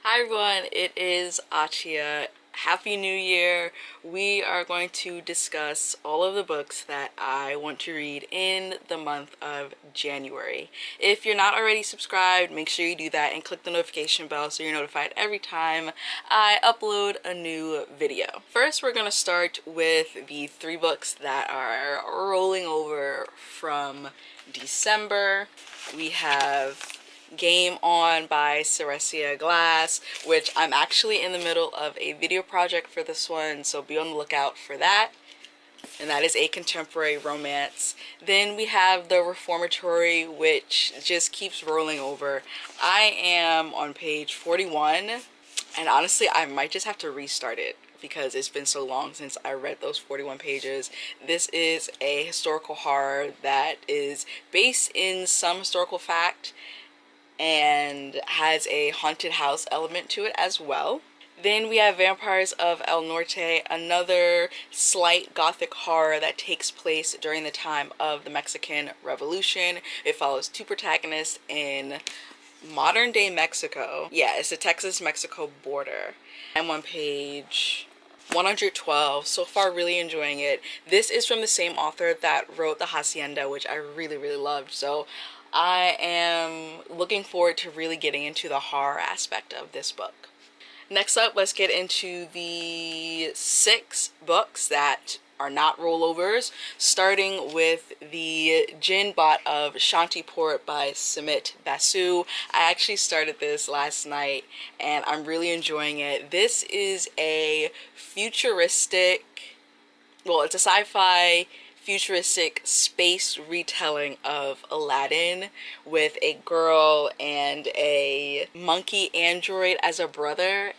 Hi everyone, it is Achia. Happy New Year! We are going to discuss all of the books that I want to read in the month of January. If you're not already subscribed, make sure you do that and click the notification bell so you're notified every time I upload a new video. First, we're going to start with the 3 books that are rolling over from December. We have Game On by Ceresia Glass, which I'm actually in the middle of a video project for this one, so be on the lookout for that. And that is a contemporary romance. Then we have The Reformatory, which just keeps rolling over. I am on page 41, and honestly, I might just have to restart it because it's been so long since I read those 41 pages. This is a historical horror that is based in some historical fact and has a haunted house element to it as well. Then we have Vampires of El Norte, another slight gothic horror that takes place during the time of the Mexican Revolution. It follows 2 protagonists in modern day Mexico. Yeah, it's the Texas-Mexico border. I'm on page 112. So far, really enjoying it. This is from the same author that wrote The Hacienda, which I really loved. So I am looking forward to really getting into the horror aspect of this book. Next up, let's get into the 6 books that are not rollovers, starting with the Gin Bot of Shantiport by Sumit Basu. I actually started this last night and I'm really enjoying it. This is a futuristic, well, it's a sci-fi futuristic space retelling of Aladdin with a girl and a monkey android as a brother,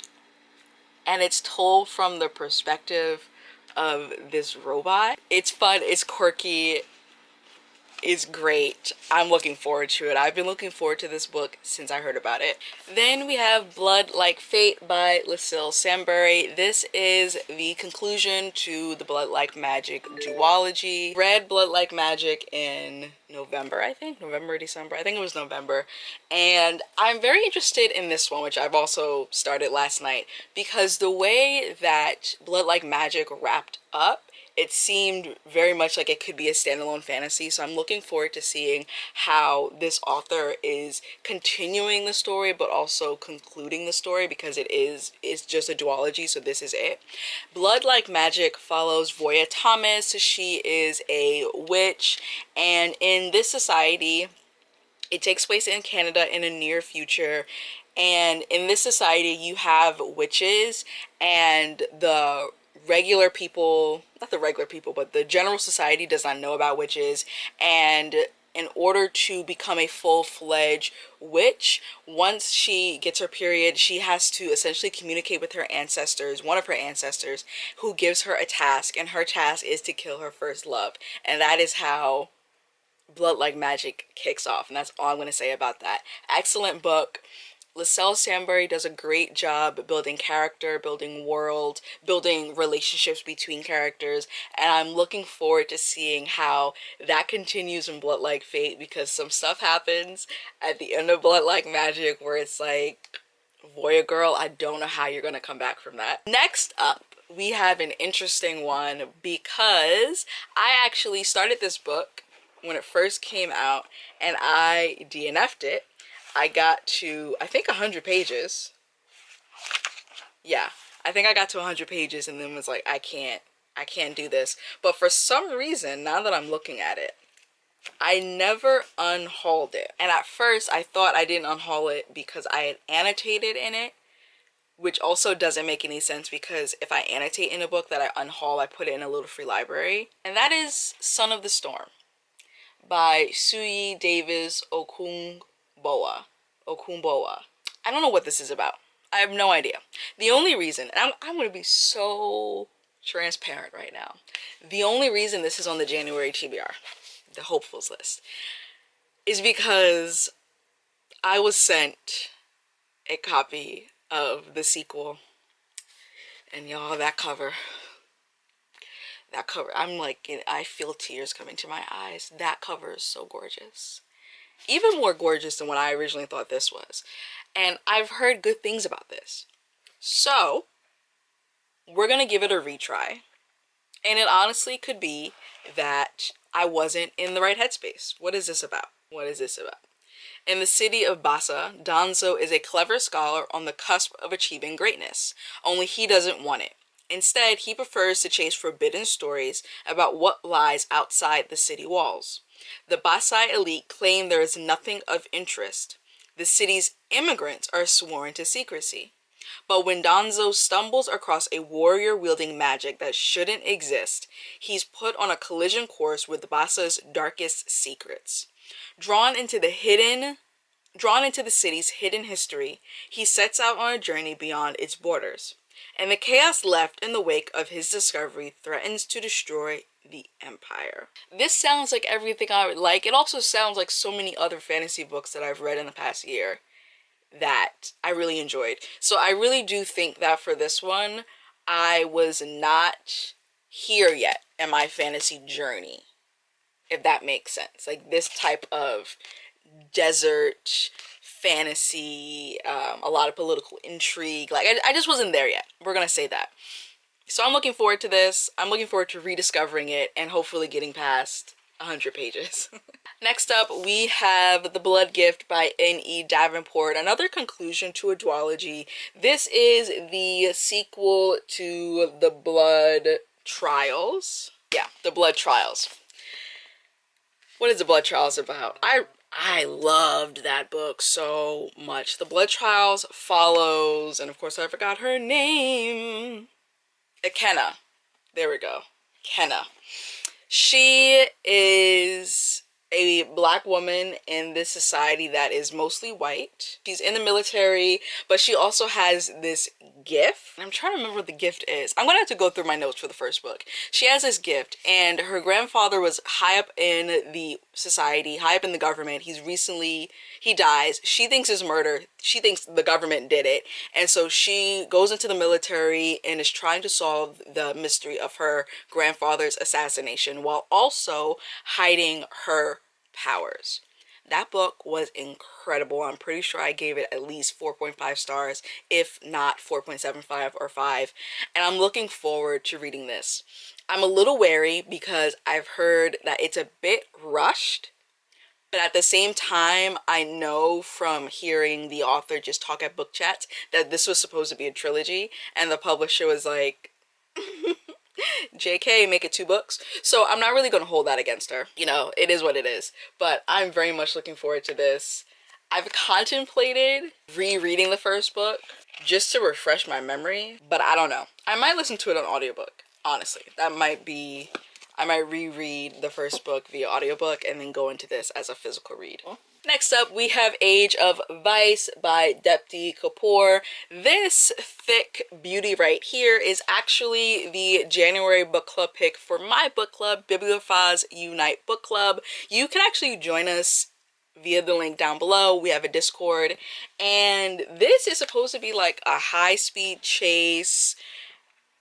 and it's told from the perspective of this robot. It's fun, it's quirky, is great. I'm looking forward to it. I've been looking forward to this book since I heard about it. Then we have Blood Like Fate by Lucille Sambury. This is the conclusion to the Blood Like Magic duology. Read Blood Like Magic in November, I think. November or December. I think it was November. And I'm very interested in this one, which I've also started last night, because the way that Blood Like Magic wrapped up, it seemed very much like it could be a standalone fantasy. So I'm looking forward to seeing how this author is continuing the story but also concluding the story, because it's just a duology, so this is it. Blood Like Magic follows Voya Thomas. She is a witch, and in this society, it takes place in Canada in a near future. And in this society, you have witches, and the regular people, not the regular people, but the general society does not know about witches. And in order to become a full-fledged witch, once she gets her period, she has to essentially communicate with her ancestors, one of her ancestors, who gives her a task, and her task is to kill her first love. And that is how Blood Like Magic kicks off, and that's all I'm going to say about that. Excellent book. Lucille Sambury does a great job building character, building world, building relationships between characters, and I'm looking forward to seeing how that continues in Blood Like Fate, because some stuff happens at the end of Blood Like Magic where it's like, Voya girl, I don't know how you're gonna come back from that. Next up, we have an interesting one, because I actually started this book when it first came out and I DNF'd it. I got to, I think, 100 pages. Yeah, I think I got to 100 pages and then was like, I can't do this. But for some reason, now that I'm looking at it, I never unhauled it. And at first, I thought I didn't unhaul it because I had annotated in it, which also doesn't make any sense, because if I annotate in a book that I unhaul, I put it in a little free library. And that is Son of the Storm by Suyi Davis Okunbowa. I don't know what this is about. I have no idea. The only reason, and I'm going to be so transparent right now, the only reason this is on the January TBR, the hopefuls list, is because I was sent a copy of the sequel, and y'all, that cover, I'm like, I feel tears coming to my eyes. That cover is so gorgeous. even more gorgeous than what I originally thought this was. And I've heard good things about this. So, we're gonna give it a retry. And it honestly could be that I wasn't in the right headspace. What is this about? What is this about? In the city of Bassa, Danzo is a clever scholar on the cusp of achieving greatness, only he doesn't want it. Instead, he prefers to chase forbidden stories about what lies outside the city walls. The Bassai elite claim there is nothing of interest. The city's immigrants are sworn to secrecy. But when Danzo stumbles across a warrior wielding magic that shouldn't exist, he's put on a collision course with Bassa's darkest secrets. Drawn into the city's hidden history, he sets out on a journey beyond its borders. And the chaos left in the wake of his discovery threatens to destroy the Empire. This sounds like everything I would like. It also sounds like so many other fantasy books that I've read in the past year that I really enjoyed. So I really do think that for this one, I was not here yet in my fantasy journey, if that makes sense. Like this type of desert fantasy, a lot of political intrigue. Like I just wasn't there yet. We're gonna say that. So I'm looking forward to this. I'm looking forward to rediscovering it and hopefully getting past 100 pages. Next up, we have The Blood Gift by N.E. Davenport, another conclusion to a duology. This is the sequel to The Blood Trials. Yeah, The Blood Trials. What is The Blood Trials about? I loved that book so much. The Blood Trials follows, and of course I forgot her name, Ikenna. There we go. Kenna. She is a black woman in this society that is mostly white. She's in the military, but she also has this gift. I'm trying to remember what the gift is. I'm gonna have to go through my notes for the first book. She has this gift, and her grandfather was high up in the society, high up in the government. He dies. She thinks it's murder. She thinks the government did it. And so she goes into the military and is trying to solve the mystery of her grandfather's assassination while also hiding her powers. That book was incredible. I'm pretty sure I gave it at least 4.5 stars, if not 4.75 or 5. And I'm looking forward to reading this. I'm a little wary because I've heard that it's a bit rushed. But at the same time, I know from hearing the author just talk at book chats that this was supposed to be a trilogy. And the publisher was like, JK, make it 2 books. So I'm not really going to hold that against her. You know, it is what it is. But I'm very much looking forward to this. I've contemplated rereading the first book just to refresh my memory, but I don't know. I might listen to it on audiobook, honestly. That might be... I might reread the first book via audiobook and then go into this as a physical read. Next up, we have Age of Vice by Depti Kapoor. This thick beauty right here is actually the January book club pick for my book club, Bibliophiles Unite Book Club. You can actually join us via the link down below. We have a Discord, and this is supposed to be like a high-speed chase.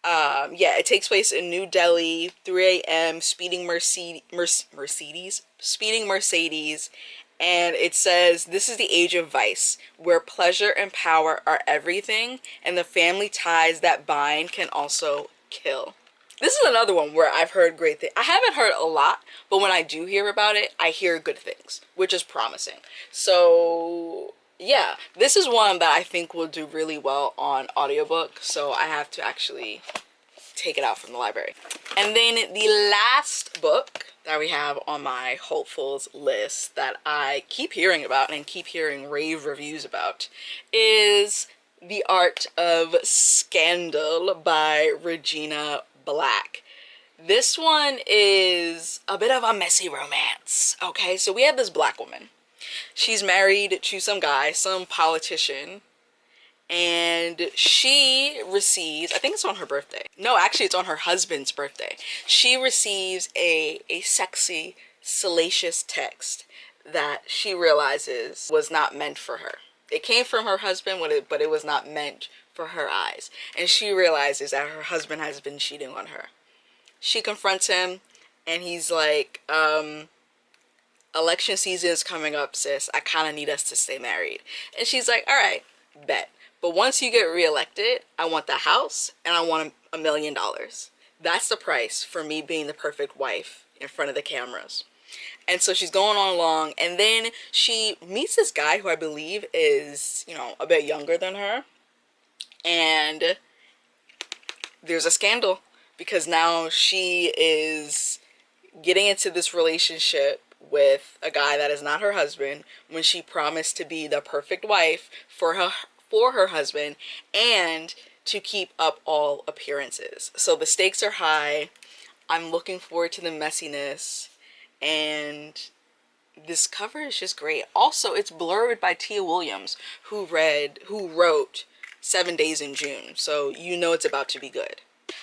Yeah, it takes place in New Delhi, 3 a.m., speeding Mercedes, and it says, this is the age of vice, where pleasure and power are everything, and the family ties that bind can also kill. This is another one where I've heard great things. I haven't heard a lot, but when I do hear about it, I hear good things, which is promising. So yeah, this is one that I think will do really well on audiobook, so I have to actually take it out from the library. And then the last book that we have on my hopefuls list that I keep hearing about and keep hearing rave reviews about is The Art of Scandal by Regina Black. This one is a bit of a messy romance. Okay, so we have this black woman. She's married to some guy, some politician, and she receives, I think it's on her birthday. No, actually it's on her husband's birthday. She receives a sexy, salacious text that she realizes was not meant for her. It came from her husband, but it was not meant for her eyes. And she realizes that her husband has been cheating on her. She confronts him, and he's like, election season is coming up, sis. I kind of need us to stay married. And she's like, all right, bet. But once you get reelected, I want the house and I want $1 million. That's the price for me being the perfect wife in front of the cameras. And so she's going on along, and then she meets this guy who I believe is, you know, a bit younger than her. And there's a scandal because now she is getting into this relationship with a guy that is not her husband when she promised to be the perfect wife for her husband and to keep up all appearances. So the stakes are high. I'm looking forward to the messiness, and this cover is just great. Also, it's blurred by Tia Williams, who wrote 7 Days in June, so you know it's about to be good.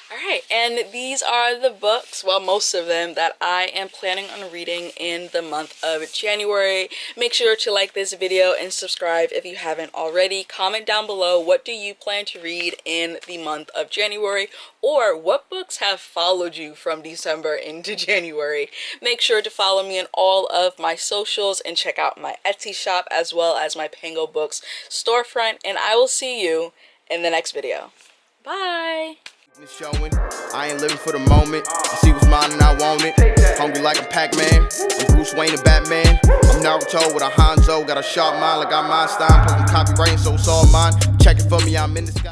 Alright, and these are the books, well, most of them, that I am planning on reading in the month of January. Make sure to like this video and subscribe if you haven't already. Comment down below, what do you plan to read in the month of January, or what books have followed you from December into January. Make sure to follow me on all of my socials and check out my Etsy shop as well as my Pango Books storefront, and I will see you in the next video. Bye! Showing. I ain't living for the moment. I see what's mine and I want it. Hungry like a Pac-Man. I'm Bruce Wayne and Batman. I'm Naruto with a Hanzo. Got a sharp mind like I'm Einstein. Plus I'm copywriting, so it's all mine. Check it for me, I'm in the sky.